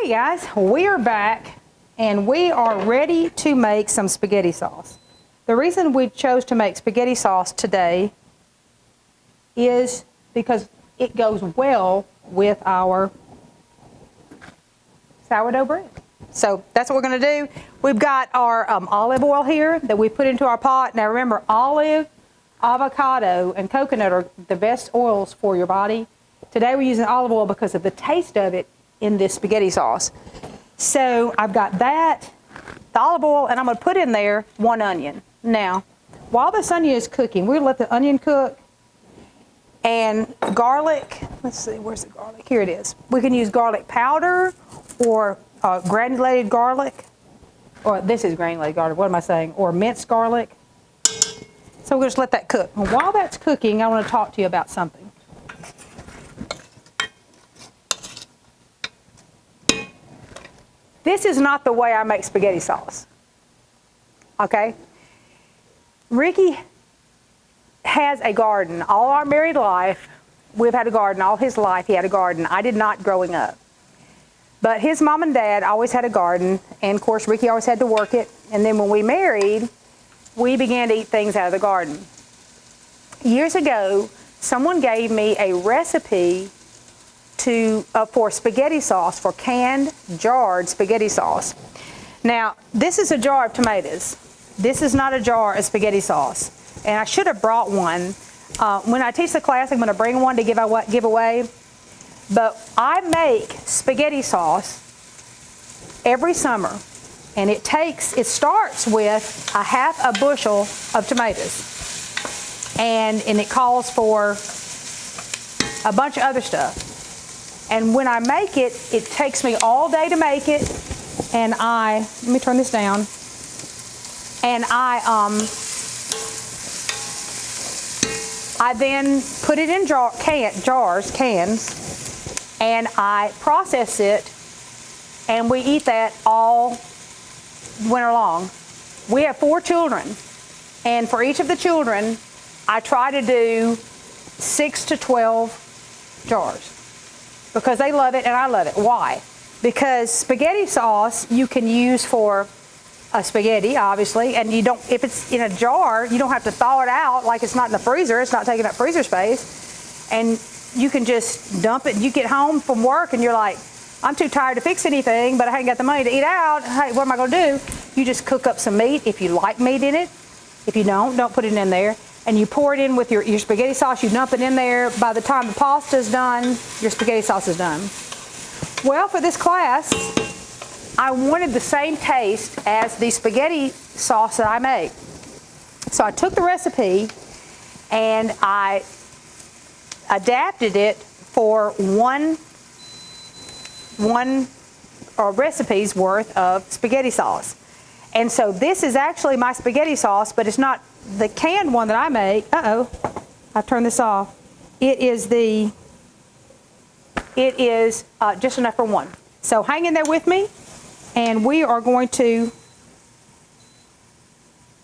Hey guys, we are back and we are ready to make some spaghetti sauce. The reason we chose to make spaghetti sauce today is because it goes well with our sourdough bread. So that's what we're going to do. We've got our olive oil here that we put into our pot. Now remember, olive, avocado, and coconut are the best oils for your body. Today we're using olive oil because of the taste of it in this spaghetti sauce. So I've got that, the olive oil, and I'm going to put in there 1 onion. Now, while this onion is cooking, we're going to let the onion cook. And garlic, let's see, where's the garlic? Here it is. We can use garlic powder or granulated garlic. Or this is granulated garlic, what am I saying? Or minced garlic. So we'll just let that cook. And while that's cooking, I want to talk to you about something. This is not the way I make spaghetti sauce, okay? Ricky has a garden. All our married life, we've had a garden. All his life, he had a garden. I did not growing up. But his mom and dad always had a garden, and of course, Ricky always had to work it. And then when we married, we began to eat things out of the garden. Years ago, someone gave me a recipe for spaghetti sauce, for canned, jarred spaghetti sauce. Now, this is a jar of tomatoes. This is not a jar of spaghetti sauce. And I should have brought one. When I teach the class, I'm going to bring one to give away. But I make spaghetti sauce every summer. And it starts with a half a bushel of tomatoes. And it calls for a bunch of other stuff. And when I make it, it takes me all day to make it. And let me turn this down. And I then put it in cans, and I process it, and we eat that all winter long. We have 4 children, and for each of the children, I try to do 6 to 12 jars. Because they love it and I love it. Why? Because spaghetti sauce you can use for a spaghetti, obviously, and if it's in a jar, you don't have to thaw it out like it's not in the freezer. It's not taking up freezer space. And you can just dump it. You get home from work and you're like, I'm too tired to fix anything, but I ain't got the money to eat out. Hey, what am I going to do? You just cook up some meat if you like meat in it. If you don't put it in there. And you pour it in with your spaghetti sauce, you dump it in there. By the time the pasta is done, your spaghetti sauce is done. Well, for this class, I wanted the same taste as the spaghetti sauce that I make. So I took the recipe and I adapted it for one recipe's worth of spaghetti sauce. And so this is actually my spaghetti sauce, but it's not the canned one that I make. I turned this off. It is just enough for one. So hang in there with me, and we are going to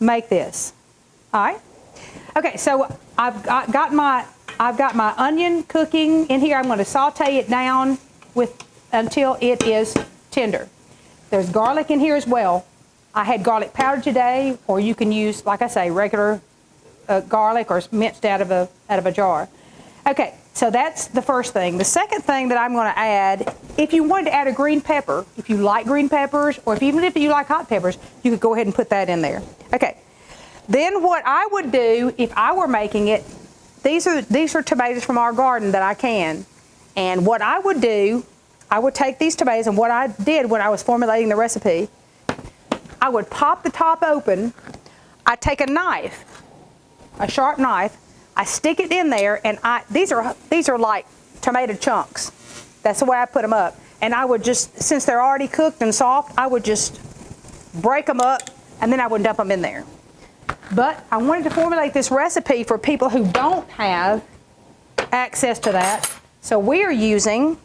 make this. All right. Okay. So I've got my onion cooking in here. I'm going to saute it down until it is tender. There's garlic in here as well. I had garlic powder today, or you can use, like I say, regular garlic or minced out of a jar. Okay, so that's the first thing. The second thing that I'm going to add, if you wanted to add a green pepper, if you like green peppers, or even if you like hot peppers, you could go ahead and put that in there. Okay, then what I would do if I were making it, these are tomatoes from our garden that I can, and what I would do, I would take these tomatoes, and what I did when I was formulating the recipe, I would pop the top open. I take a knife, a sharp knife. I stick it in there, and these are like tomato chunks. That's the way I put them up. And I would just, since they're already cooked and soft, I would just break them up, and then I would dump them in there. But I wanted to formulate this recipe for people who don't have access to that. So we are using,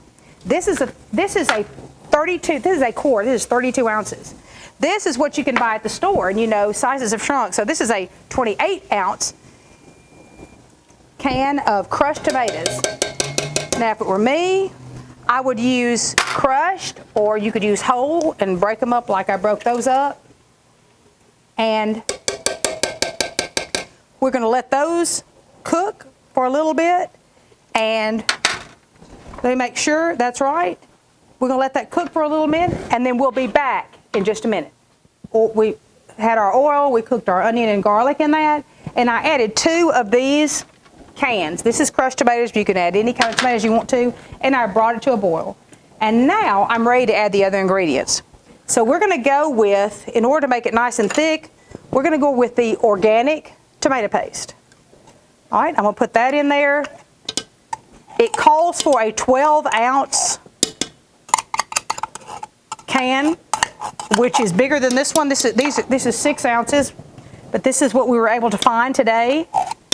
this is a 32. This is a quart. This is 32 ounces. This is what you can buy at the store, and sizes have shrunk. So this is a 28-ounce can of crushed tomatoes. Now, if it were me, I would use crushed, or you could use whole and break them up like I broke those up. And we're going to let those cook for a little bit. And let me make sure that's right. We're going to let that cook for a little minute, and then we'll be back in just a minute. We had our oil, we cooked our onion and garlic in that, and I added 2 of these cans. This is crushed tomatoes, but you can add any kind of tomatoes you want to, and I brought it to a boil. And now I'm ready to add the other ingredients. So we're going to go with, in order to make it nice and thick, we're going to go with the organic tomato paste. All right, I'm going to put that in there. It calls for a 12-ounce can, which is bigger than this one. This is 6 ounces, but this is what we were able to find today.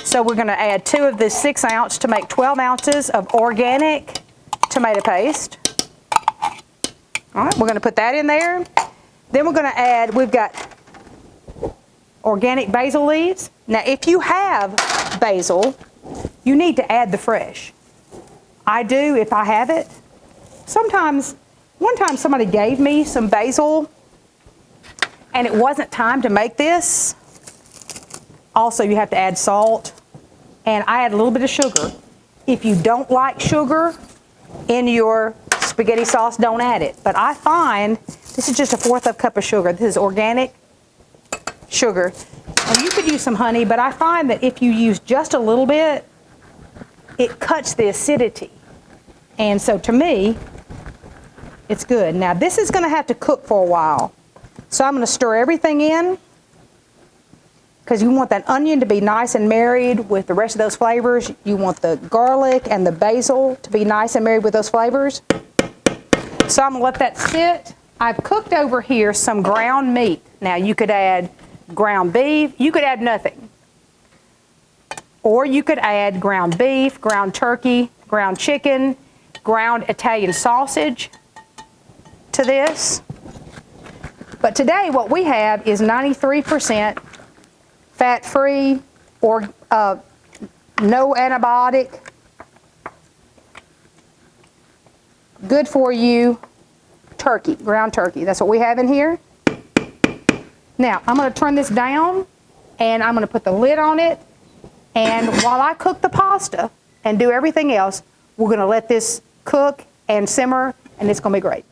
So we're going to add 2 of this 6 ounce to make 12 ounces of organic tomato paste. All right, we're going to put that in there. Then we're going to add, we've got organic basil leaves. Now, if you have basil, you need to add the fresh. I do if I have it. Sometimes, one time somebody gave me some basil and it wasn't time to make this. Also, you have to add salt, and I add a little bit of sugar. If you don't like sugar in your spaghetti sauce, don't add it. But I find this is just a 1/4 cup of sugar. This is organic sugar. And you could use some honey, but I find that if you use just a little bit, it cuts the acidity. And so to me, it's good. Now this is going to have to cook for a while. So I'm going to stir everything in, because you want that onion to be nice and married with the rest of those flavors. You want the garlic and the basil to be nice and married with those flavors. So I'm going to let that sit. I've cooked over here some ground meat. Now you could add ground beef. You could add nothing. Or you could add ground beef, ground turkey, ground chicken, ground Italian sausage to this. But today what we have is 93% fat-free or no antibiotic, good for you turkey, ground turkey. That's what we have in here. Now I'm going to turn this down and I'm going to put the lid on it, and while I cook the pasta and do everything else, we're going to let this cook and simmer, and it's going to be great.